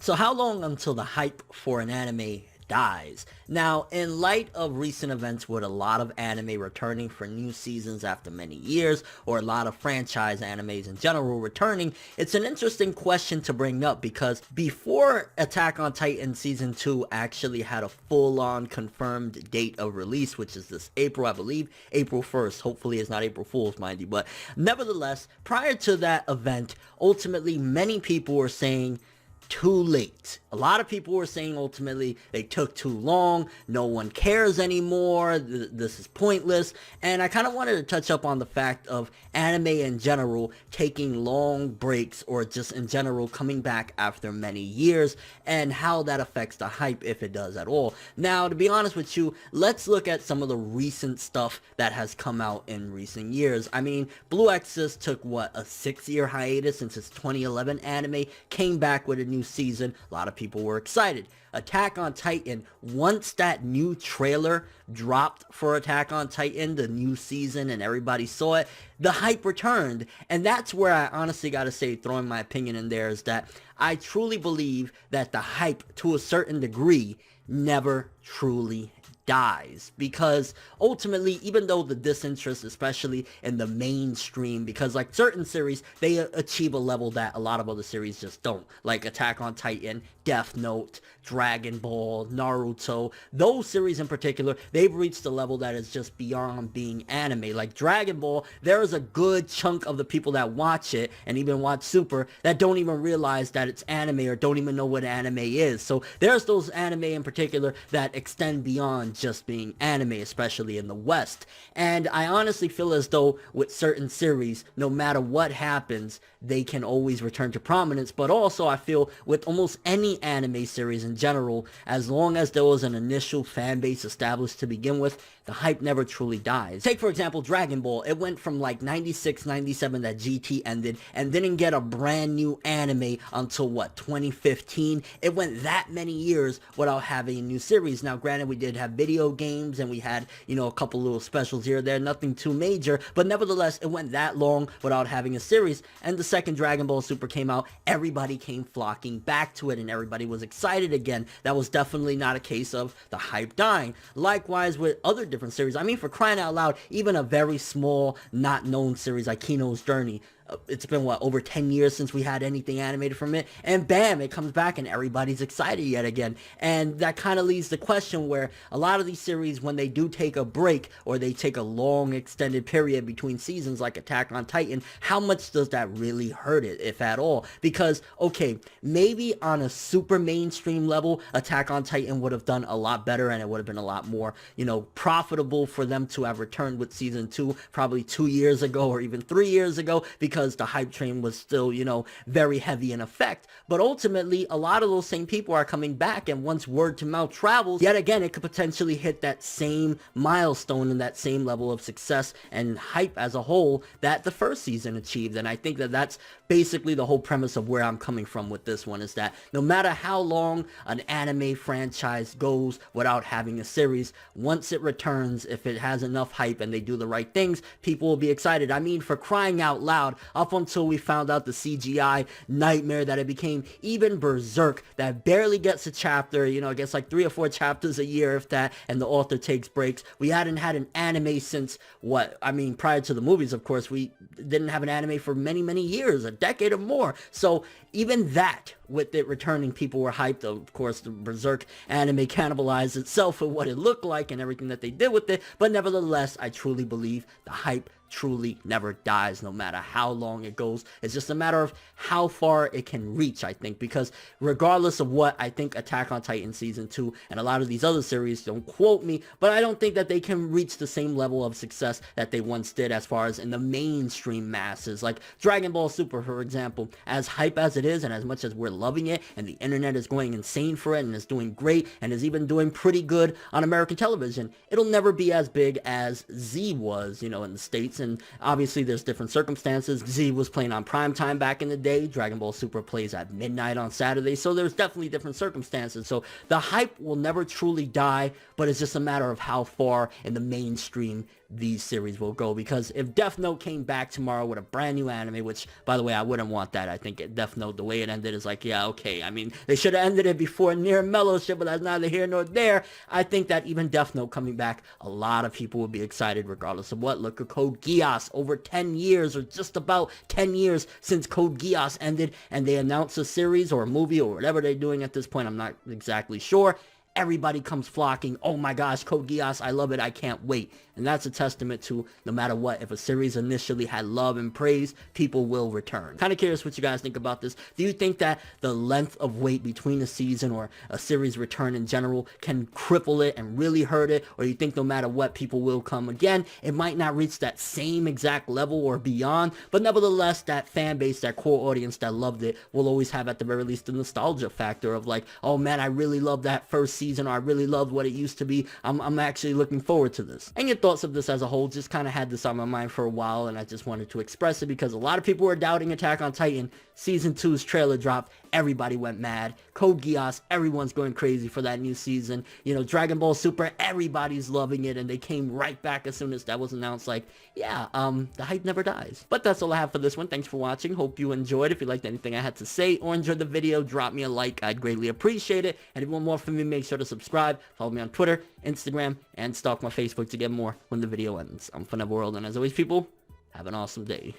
So how long until the hype for an anime dies? Now, in light of recent events with a lot of anime returning for new seasons after many years, or a lot of franchise animes in general returning, it's an interesting question to bring up because before Attack on Titan Season 2 actually had a full-on confirmed date of release, which is this April, I believe, April 1st. Hopefully it's not April Fool's, mind you, but nevertheless, prior to that event, ultimately many people were saying too late. A lot of people were saying ultimately they took too long, no one cares anymore, this is pointless, and I kind of wanted to touch up on the fact of anime in general taking long breaks or just in general coming back after many years and how that affects the hype, if it does at all. Now, to be honest with you, let's look at some of the recent stuff that has come out in recent years. I mean, Blue Exorcist took what, a 6-year hiatus since its 2011 anime, came back with a new season. A lot of people were excited. Attack on Titan, once that new trailer dropped for Attack on Titan, the new season, and everybody saw it, the hype returned. And that's where I honestly gotta say, throwing my opinion in there, is that I truly believe that the hype, to a certain degree, never truly dies, because ultimately, even though the disinterest, especially in the mainstream, because like certain series, they achieve a level that a lot of other series just don't, like Attack on Titan, Death Note, Dragon Ball, Naruto, those series in particular, they've reached a level that is just beyond being anime. Like Dragon Ball, there is a good chunk of the people that watch it, and even watch Super, that don't even realize that it's anime, or don't even know what anime is. So there's those anime in particular that extend beyond just being anime, especially in the West. And I honestly feel as though with certain series, no matter what happens, they can always return to prominence. But also I feel with almost any anime series in general, as long as there was an initial fan base established to begin with, the hype never truly dies. Take for example Dragon Ball. It went from like 96, 97 that GT ended, and didn't get a brand new anime until what, 2015? It went that many years without having a new series. Now granted, we did have video games, and we had, you know, a couple little specials here or there, nothing too major, but nevertheless, it went that long without having a series. And the second Dragon Ball Super came out, everybody came flocking back to it, and everybody was excited again. That was definitely not a case of the hype dying. Likewise with other different series. I mean, for crying out loud, even a very small, not known series like Kino's Journey, it's been what, over 10 years since we had anything animated from it, and bam, it comes back and everybody's excited yet again. And that kind of leaves the question where a lot of these series, when they do take a break, or they take a long extended period between seasons like Attack on Titan, how much does that really hurt it, if at all? Because okay, maybe on a super mainstream level, Attack on Titan would have done a lot better, and it would have been a lot more, you know, profitable for them to have returned with season 2 probably 2 years ago, or even 3 years ago, because the hype train was still, you know, very heavy in effect. But ultimately, a lot of those same people are coming back, and once word to mouth travels, yet again, it could potentially hit that same milestone and that same level of success and hype as a whole that the first season achieved. And I think that that's basically the whole premise of where I'm coming from with this one, is that no matter how long an anime franchise goes without having a series, once it returns, if it has enough hype and they do the right things, people will be excited. I mean, for crying out loud, up until we found out the CGI nightmare that it became, even Berserk, that barely gets a chapter, you know, it gets like 3 or 4 chapters a year, if that, and the author takes breaks. We hadn't had an anime since, what, I mean, prior to the movies, of course, we didn't have an anime for many, many years, a decade or more. So even that, with it returning, people were hyped. Of course, the Berserk anime cannibalized itself for what it looked like and everything that they did with it, but nevertheless, I truly believe the hype truly never dies, no matter how long it goes. It's just a matter of how far it can reach, I think, because regardless of what, I think Attack on Titan Season 2 and a lot of these other series, don't quote me, but I don't think that they can reach the same level of success that they once did as far as in the mainstream masses. Like Dragon Ball Super, for example, as hype as it is, and as much as we're loving it, and the internet is going insane for it, and is doing great, and is even doing pretty good on American television, it'll never be as big as Z was, you know, in the States. And obviously there's different circumstances. Z was playing on primetime back in the day. Dragon Ball Super plays at midnight on Saturday. So there's definitely different circumstances. So the hype will never truly die, but it's just a matter of how far in the mainstream these series will go. Because if Death Note came back tomorrow with a brand new anime, which, by the way, I wouldn't want that. I think Death Note, the way it ended is like, yeah, okay. I mean, they should have ended it before Near Mellowship, but that's neither here nor there. I think that even Death Note coming back, a lot of people will be excited regardless of what. Look at Code Geass, over 10 years, or just about 10 years since Code Geass ended, and they announced a series or a movie or whatever they're doing at this point. I'm not exactly sure. Everybody comes flocking. Oh my gosh, Code Geass, I love it, I can't wait. And that's a testament to, no matter what, if a series initially had love and praise, people will return. Kind of curious what you guys think about this. Do you think that the length of wait between a season or a series return in general can cripple it and really hurt it? Or you think no matter what, people will come again? It might not reach that same exact level or beyond, but nevertheless, that fan base, that core audience that loved it, will always have at the very least the nostalgia factor of like, oh man, I really love that first season, or I really loved what it used to be. I'm actually looking forward to this. And your thoughts of this as a whole. Just kind of had this on my mind for a while, and I just wanted to express it because a lot of people were doubting Attack on Titan. Season 2's trailer dropped. Everybody went mad. Code Geass, everyone's going crazy for that new season. You know, Dragon Ball Super, everybody's loving it, and they came right back as soon as that was announced. Like, yeah, the hype never dies. But that's all I have for this one. Thanks for watching. Hope you enjoyed. If you liked anything I had to say or enjoyed the video, drop me a like. I'd greatly appreciate it. And if you want more from me, make sure to subscribe. Follow me on Twitter, Instagram, and stalk my Facebook to get more when the video ends. I'm ForneverWorld, and as always, people, have an awesome day.